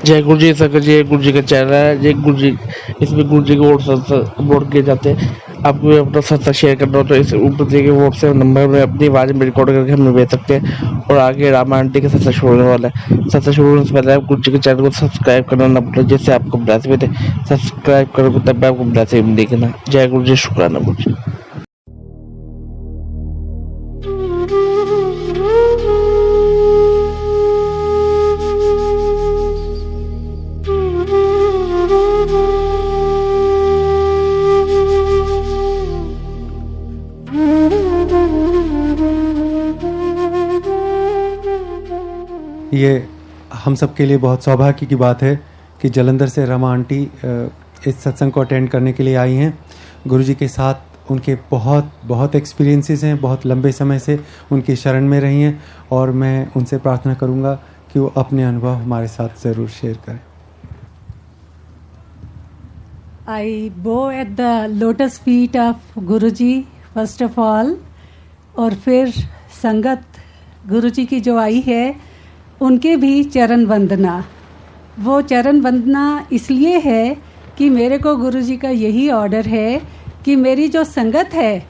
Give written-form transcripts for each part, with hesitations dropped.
जय गुरु जी सर जी, गुरु जी का चैनल है जय गुरु जी। इसमें गुरु जी के वोट किए जाते हैं। आपको भी अपना सत्ता शेयर करना हो तो इस ऊपर दिए गए व्हाट्सएप नंबर में अपनी आवाज़ में रिकॉर्ड करके हमें भेज सकते हैं। और आगे रामा आंटी का सत्ता शुरू होने वाला है। सत्ता शुरू होने से पहले आप गुरु जी के चैनल को सब्सक्राइब करना ना भूलें, जिससे आपको ब्लेसिंग मिले। सब्सक्राइब करोगे तब आपको ब्लेसिंग मिलेगी ना। जय गुरु जी, शुक्राना गुरु जी। ये हम सब के लिए बहुत सौभाग्य की बात है कि जलंधर से रमा आंटी इस सत्संग को अटेंड करने के लिए आई हैं। गुरुजी के साथ उनके बहुत एक्सपीरियंसेस हैं, बहुत लंबे समय से उनकी शरण में रही हैं और मैं उनसे प्रार्थना करूंगा कि वो अपने अनुभव हमारे साथ ज़रूर शेयर करें। I bow at the lotus feet of Guruji first of all, और फिर संगत गुरुजी की जो आई है उनके भी चरण वंदना। वो चरण वंदना इसलिए है कि मेरे को गुरुजी का यही ऑर्डर है कि मेरी जो संगत है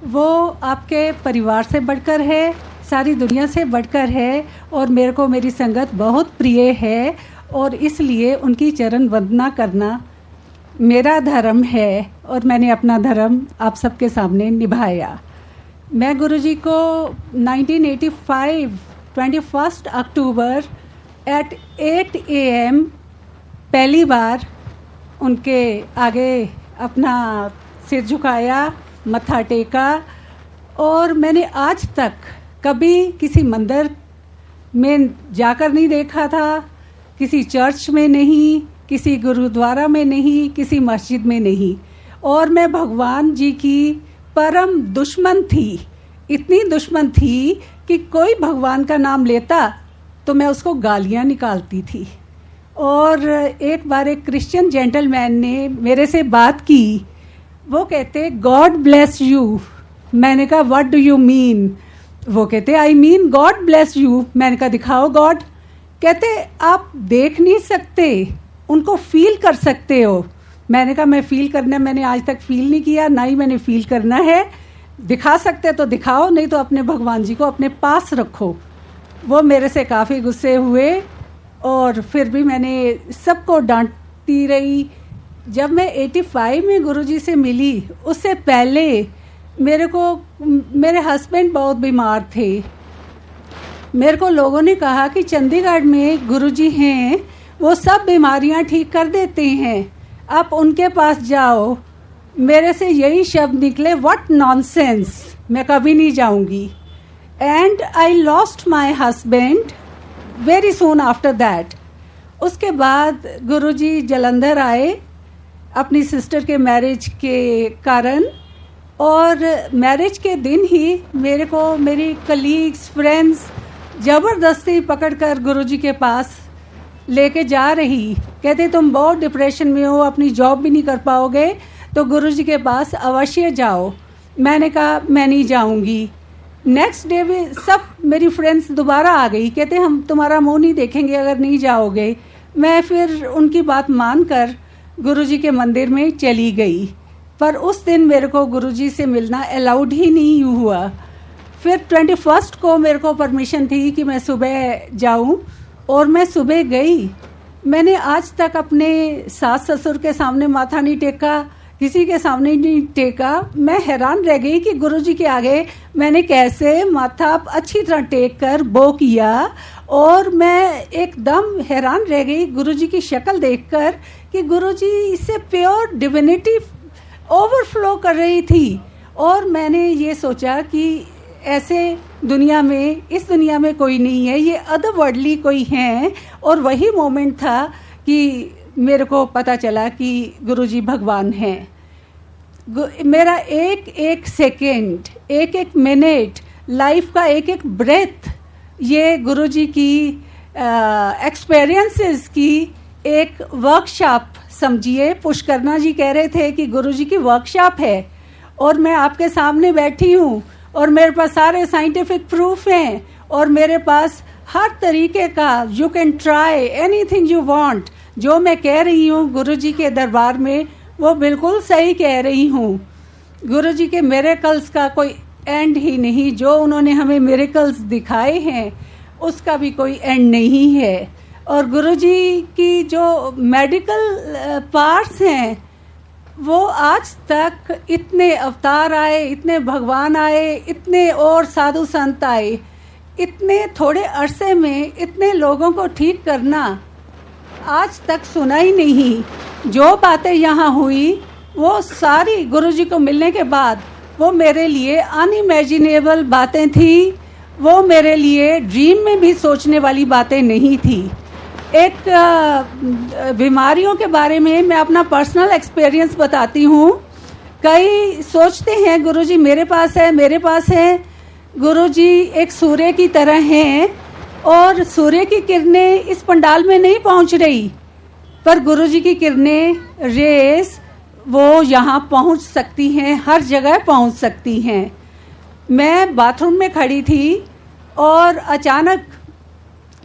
वो आपके परिवार से बढ़कर है, सारी दुनिया से बढ़कर है, और मेरे को मेरी संगत बहुत प्रिय है और इसलिए उनकी चरण वंदना करना मेरा धर्म है और मैंने अपना धर्म आप सबके सामने निभाया। मैं गुरुजी को 1985 21 अक्टूबर एट 8 AM पहली बार उनके आगे अपना सिर झुकाया, मत्था टेका, और मैंने आज तक कभी किसी मंदिर में जाकर नहीं देखा था, किसी चर्च में नहीं, किसी गुरुद्वारा में नहीं, किसी मस्जिद में नहीं। और मैं भगवान जी की परम दुश्मन थी, इतनी दुश्मन थी कि कोई भगवान का नाम लेता तो मैं उसको गालियां निकालती थी। और एक बार एक क्रिश्चियन जेंटलमैन ने मेरे से बात की, वो कहते गॉड ब्लेस यू। मैंने कहा व्हाट डू यू मीन? वो कहते I mean God bless you. मैंने कहा दिखाओ गॉड। कहते आप देख नहीं सकते, उनको फील कर सकते हो। मैंने कहा मैं फील करना, मैंने आज तक फील नहीं किया, ना ही मैंने फील करना है। दिखा सकते तो दिखाओ, नहीं तो अपने भगवान जी को अपने पास रखो। वो मेरे से काफ़ी गुस्से हुए और फिर भी मैंने सबको डांटती रही। जब मैं 85 में गुरुजी से मिली, उससे पहले मेरे हस्बैंड बहुत बीमार थे। मेरे को लोगों ने कहा कि चंडीगढ़ में गुरुजी हैं, वो सब बीमारियां ठीक कर देते हैं, आप उनके पास जाओ। मेरे से यही शब्द निकले, व्हाट नॉनसेंस, मैं कभी नहीं जाऊंगी। And I lost my husband very soon after that. उसके बाद गुरुजी जलंधर आए अपनी सिस्टर के मैरिज के कारण, और मैरिज के दिन ही मेरे को मेरी कलीग्स, फ्रेंड्स ज़बरदस्ती पकड़कर गुरुजी के पास लेके जा रही। कहते तुम बहुत डिप्रेशन में हो, अपनी जॉब भी नहीं कर पाओगे, तो गुरुजी के पास अवश्य जाओ। मैंने कहा मैं नहीं जाऊंगी। नेक्स्ट डे भी सब मेरी फ्रेंड्स दोबारा आ गई, कहते हम तुम्हारा मुंह नहीं देखेंगे अगर नहीं जाओगे। मैं फिर उनकी बात मानकर गुरुजी के मंदिर में चली गई, पर उस दिन मेरे को गुरुजी से मिलना अलाउड ही नहीं हुआ। फिर 21 को मेरे को परमिशन थी कि मैं सुबह जाऊं, और मैं सुबह गई। मैंने आज तक अपने सास ससुर के सामने माथा नहीं टेका, किसी के सामने नहीं टेका। मैं हैरान रह गई कि गुरुजी के आगे मैंने कैसे माथा अच्छी तरह टेक कर बो किया, और मैं एकदम हैरान रह गई गुरुजी की शक्ल देखकर कि गुरुजी इससे प्योर डिविनिटी ओवरफ्लो कर रही थी। और मैंने ये सोचा कि ऐसे इस दुनिया में कोई नहीं है, ये अदरवर्ल्डली कोई हैं। और वही मोमेंट था कि मेरे को पता चला कि गुरुजी भगवान हैं। मेरा एक एक सेकेंड, एक एक मिनट, लाइफ का एक एक ब्रेथ, ये गुरुजी की एक्सपीरियंसेस की एक वर्कशॉप समझिए। पुष्करना जी कह रहे थे कि गुरुजी की वर्कशॉप है, और मैं आपके सामने बैठी हूँ और मेरे पास सारे साइंटिफिक प्रूफ हैं और मेरे पास हर तरीके का you can try anything you want. जो मैं कह रही हूँ गुरुजी के दरबार में वो बिल्कुल सही कह रही हूँ। गुरुजी के मिरेकल्स का कोई एंड ही नहीं। जो उन्होंने हमें मिरेकल्स दिखाए हैं उसका भी कोई एंड नहीं है। और गुरुजी की जो मेडिकल पार्ट्स हैं वो आज तक इतने अवतार आए, इतने भगवान आए, इतने और साधु संत आए, इतने थोड़े अरसे में इतने लोगों को ठीक करना आज तक सुना ही नहीं। जो बातें यहाँ हुई वो सारी गुरुजी को मिलने के बाद वो मेरे लिए अनइमेजिनेबल बातें थी। वो मेरे लिए ड्रीम में भी सोचने वाली बातें नहीं थी। एक बीमारियों के बारे में मैं अपना पर्सनल एक्सपीरियंस बताती हूँ। कई सोचते हैं गुरुजी मेरे पास है, मेरे पास है। गुरुजी एक सूर्य की तरह हैं और सूर्य की किरणें इस पंडाल में नहीं पहुँच रही, पर गुरुजी की किरणें, रेस वो यहाँ पहुँच सकती हैं, हर जगह पहुँच सकती हैं। मैं बाथरूम में खड़ी थी और अचानक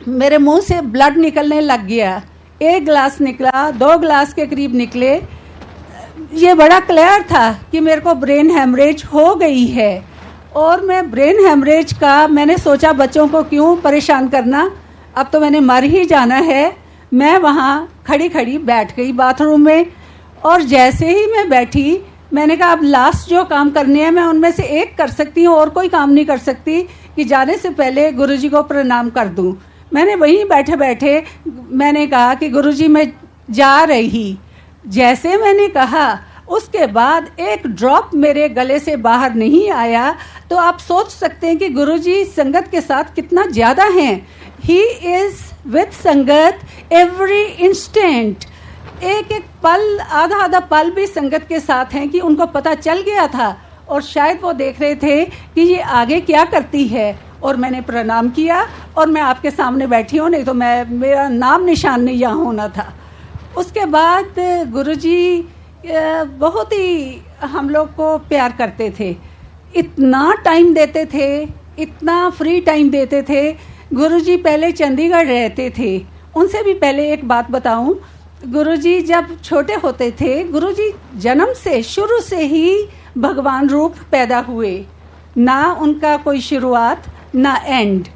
मेरे मुंह से ब्लड निकलने लग गया। 1 गिलास निकला, 2 गिलास के करीब निकले। ये बड़ा क्लियर था कि मेरे को ब्रेन हेमरेज हो गई है। और मैं ब्रेन हेमरेज का मैंने सोचा बच्चों को क्यों परेशान करना, अब तो मैंने मर ही जाना है। मैं वहाँ खड़ी खड़ी बैठ गई बाथरूम में। और जैसे ही मैं बैठी मैंने कहा अब लास्ट जो काम करने हैं मैं उनमें से एक कर सकती हूँ, और कोई काम नहीं कर सकती कि जाने से पहले गुरुजी को प्रणाम कर दूँ। मैंने वहीं बैठे बैठे मैंने कहा कि गुरुजी मैं जा रही। जैसे मैंने कहा उसके बाद एक ड्रॉप मेरे गले से बाहर नहीं आया। तो आप सोच सकते हैं कि गुरुजी संगत के साथ कितना ज़्यादा हैं। ही इज़ विद संगत एवरी इंस्टेंट। एक एक पल, आधा आधा पल भी संगत के साथ हैं कि उनको पता चल गया था। और शायद वो देख रहे थे कि ये आगे क्या करती है। और मैंने प्रणाम किया और मैं आपके सामने बैठी हूँ, नहीं तो मेरा नाम निशान नहीं यहाँ होना था। उसके बाद गुरुजी बहुत ही हम लोग को प्यार करते थे, इतना टाइम देते थे, इतना फ्री टाइम देते थे। गुरुजी पहले चंडीगढ़ रहते थे। उनसे भी पहले एक बात बताऊं, गुरुजी जब छोटे होते थे, गुरुजी जन्म से शुरू से ही भगवान रूप पैदा हुए, ना उनका कोई शुरुआत ना एंड।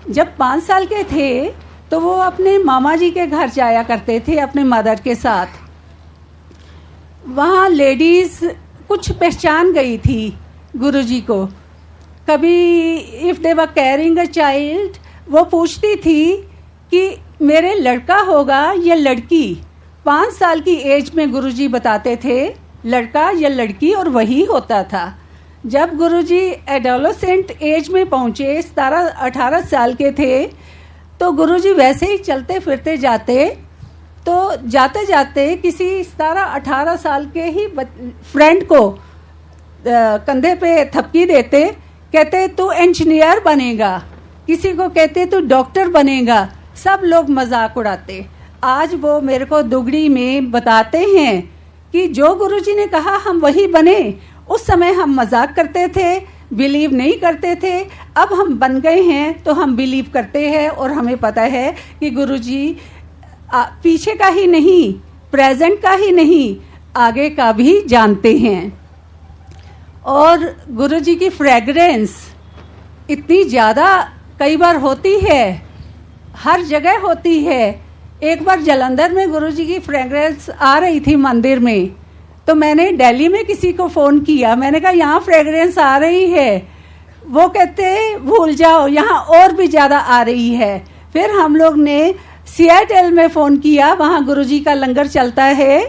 जब 5 साल के थे तो वो अपने मामा जी के घर जाया करते थे अपने मदर के साथ। वहाँ लेडीज कुछ पहचान गई थी गुरुजी को। कभी if they were carrying a child, वो पूछती थी कि मेरे लड़का होगा या लड़की। 5 साल की एज में गुरुजी बताते थे लड़का या लड़की, और वही होता था। जब गुरुजी एडोलेसेंट एज में पहुँचे, 17-18 साल के थे, तो गुरुजी वैसे ही चलते फिरते जाते। तो जाते जाते किसी 17-18 साल के ही फ्रेंड को कंधे पे थपकी देते, कहते तू इंजीनियर बनेगा, किसी को कहते तू डॉक्टर बनेगा। सब लोग मजाक उड़ाते। आज वो मेरे को दुगड़ी में बताते हैं कि जो गुरुजी ने कहा हम वही बने। उस समय हम मजाक करते थे, बिलीव नहीं करते थे। अब हम बन गए हैं तो हम बिलीव करते हैं, और हमें पता है कि गुरुजी पीछे का ही नहीं, प्रेजेंट का ही नहीं, आगे का भी जानते हैं। और गुरुजी की फ्रेगरेंस इतनी ज़्यादा कई बार होती है, हर जगह होती है। एक बार जालंधर में गुरुजी की फ्रेगरेंस आ रही थी मंदिर में, तो मैंने दिल्ली में किसी को फ़ोन किया। मैंने कहा यहाँ फ्रेगरेंस आ रही है। वो कहते भूल जाओ, यहाँ और भी ज़्यादा आ रही है। फिर हम लोग ने सियाटल में फ़ोन किया, वहाँ गुरुजी का लंगर चलता है।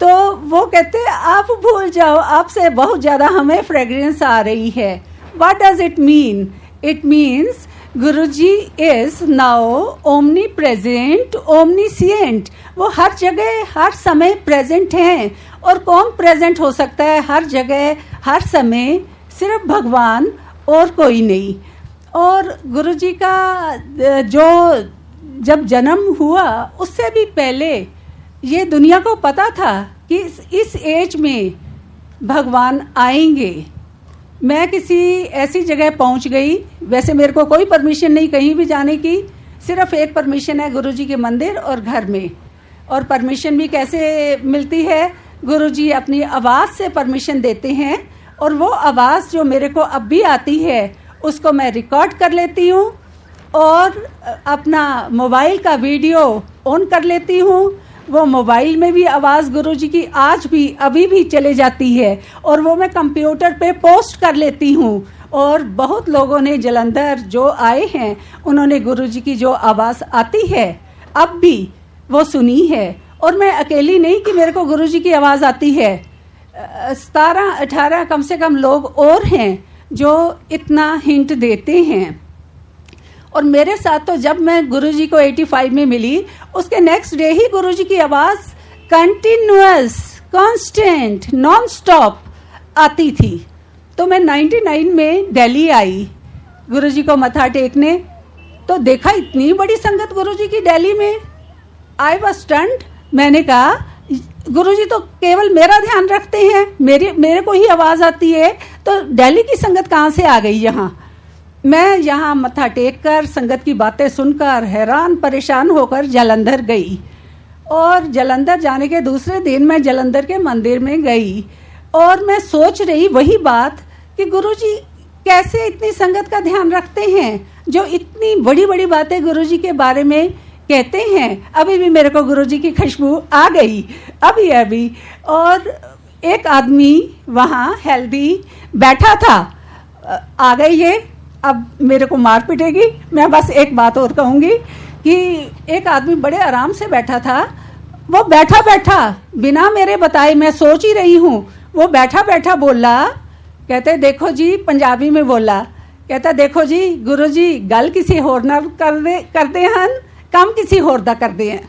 तो वो कहते आप भूल जाओ, आपसे बहुत ज़्यादा हमें फ्रेगरेंस आ रही है। What does it mean? It means Guruji is now omnipresent, omniscient. वो हर जगह हर समय प्रेजेंट हैं। और कौन प्रेजेंट हो सकता है हर जगह हर समय? सिर्फ भगवान, और कोई नहीं। और गुरुजी का जो जब जन्म हुआ उससे भी पहले ये दुनिया को पता था कि इस एज में भगवान आएंगे। मैं किसी ऐसी जगह पहुंच गई, वैसे मेरे को कोई परमिशन नहीं कहीं भी जाने की, सिर्फ एक परमिशन है गुरुजी के मंदिर और घर में। और परमिशन भी कैसे मिलती है, गुरुजी अपनी आवाज़ से परमिशन देते हैं और वो आवाज़ जो मेरे को अब भी आती है उसको मैं रिकॉर्ड कर लेती हूँ और अपना मोबाइल का वीडियो ऑन कर लेती हूँ। वो मोबाइल में भी आवाज़ गुरुजी की आज भी अभी भी चले जाती है और वो मैं कंप्यूटर पे पोस्ट कर लेती हूँ। और बहुत लोगों ने जलंधर जो आए हैं उन्होंने गुरुजी की जो आवाज़ आती है अब भी वो सुनी है। और मैं अकेली नहीं कि मेरे को गुरुजी की आवाज़ आती है, 17-18 कम से कम लोग और हैं जो इतना हिंट देते हैं। और मेरे साथ तो जब मैं गुरुजी को 85 में मिली उसके नेक्स्ट डे ही गुरुजी की आवाज़ कंटिन्यूअस, कांस्टेंट, नॉन स्टॉप आती थी। तो मैं 99 में दिल्ली आई गुरुजी को मत्था टेकने, तो देखा इतनी बड़ी संगत गुरुजी की दिल्ली में। I was stunned. मैंने कहा गुरुजी तो केवल मेरा ध्यान रखते हैं, मेरे को ही आवाज़ आती है, तो दिल्ली की संगत कहाँ से आ गई यहाँ। मैं यहाँ मत्था टेक कर संगत की बातें सुनकर हैरान परेशान होकर जालंधर गई। और जालंधर जाने के दूसरे दिन मैं जालंधर के मंदिर में गई और मैं सोच रही वही बात कि गुरुजी कैसे इतनी संगत का ध्यान रखते हैं, जो इतनी बड़ी बड़ी बातें गुरुजी के बारे में कहते हैं। अभी भी मेरे को गुरुजी की खुशबू आ गई अभी। और एक आदमी वहाँ हेल्दी बैठा था, आ गई है, अब मेरे को मार पिटेगी। मैं बस एक बात और कहूँगी कि एक आदमी बड़े आराम से बैठा था, वो बैठा बैठा बिना मेरे बताए, मैं सोच ही रही हूँ, वो बैठा बैठा बोला, कहते देखो जी, पंजाबी में बोला, कहता देखो जी गुरुजी गल किसी होर नाल करते हैं, काम किसी होर दा करते हैं।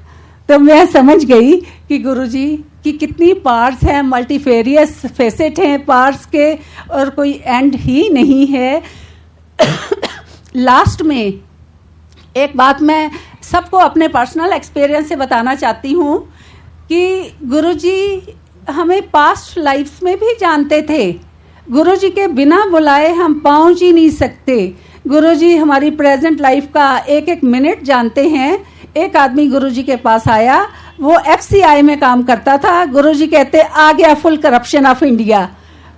तो मैं समझ गई कि गुरुजी की कितनी पार्ट्स हैं, मल्टीफेरियस फेसेट हैं पार्ट्स के, और कोई एंड ही नहीं है। लास्ट में एक बात मैं सबको अपने पर्सनल एक्सपीरियंस से बताना चाहती हूँ कि गुरुजी हमें पास्ट लाइफ्स में भी जानते थे। गुरुजी के बिना बुलाए हम पहुँच ही नहीं सकते। गुरुजी हमारी प्रेजेंट लाइफ का एक एक मिनट जानते हैं। एक आदमी गुरुजी के पास आया, वो FCI में काम करता था। गुरुजी कहते आ गया फुल करप्शन ऑफ इंडिया।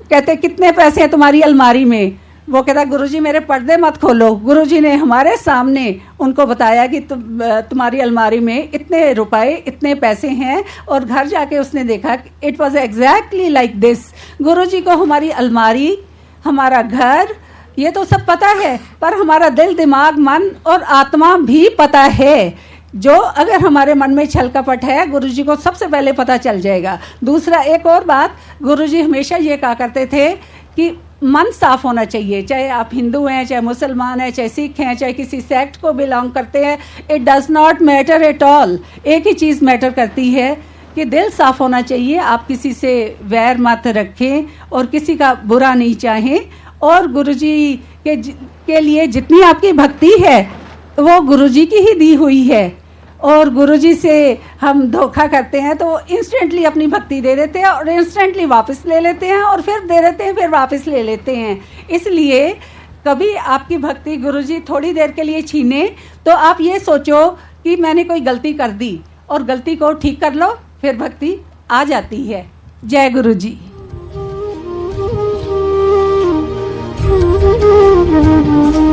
कहते कितने पैसे हैं तुम्हारी अलमारी में? वो कहता गुरुजी मेरे पर्दे मत खोलो। गुरुजी ने हमारे सामने उनको बताया कि तुम्हारी अलमारी में इतने रुपए, इतने पैसे हैं। और घर जाके उसने देखा it was exactly like this. Guruji को हमारी अलमारी, हमारा घर, ये तो सब पता है, पर हमारा दिल, दिमाग, मन और आत्मा भी पता है। जो अगर हमारे मन में छल कपट है, गुरुजी को सबसे पहले पता चल जाएगा। दूसरा, एक और बात, गुरुजी हमेशा ये कहा करते थे कि मन साफ होना चाहिए। चाहे आप हिंदू हैं, चाहे मुसलमान हैं, चाहे सिख हैं, चाहे किसी सेक्ट को बिलोंग करते हैं, it does not matter at all. एक ही चीज़ मैटर करती है कि दिल साफ होना चाहिए। आप किसी से वैर मत रखें और किसी का बुरा नहीं चाहें। और गुरुजी के लिए जितनी आपकी भक्ति है वो गुरुजी की ही दी हुई है। और गुरुजी से हम धोखा करते हैं तो इंस्टेंटली अपनी भक्ति दे देते हैं और इंस्टेंटली वापस ले लेते हैं, और फिर दे देते हैं, फिर वापस ले लेते हैं। इसलिए कभी आपकी भक्ति गुरुजी थोड़ी देर के लिए छीने तो आप ये सोचो कि मैंने कोई गलती कर दी, और गलती को ठीक कर लो, फिर भक्ति आ जाती है। जय गुरुजी। Thank you.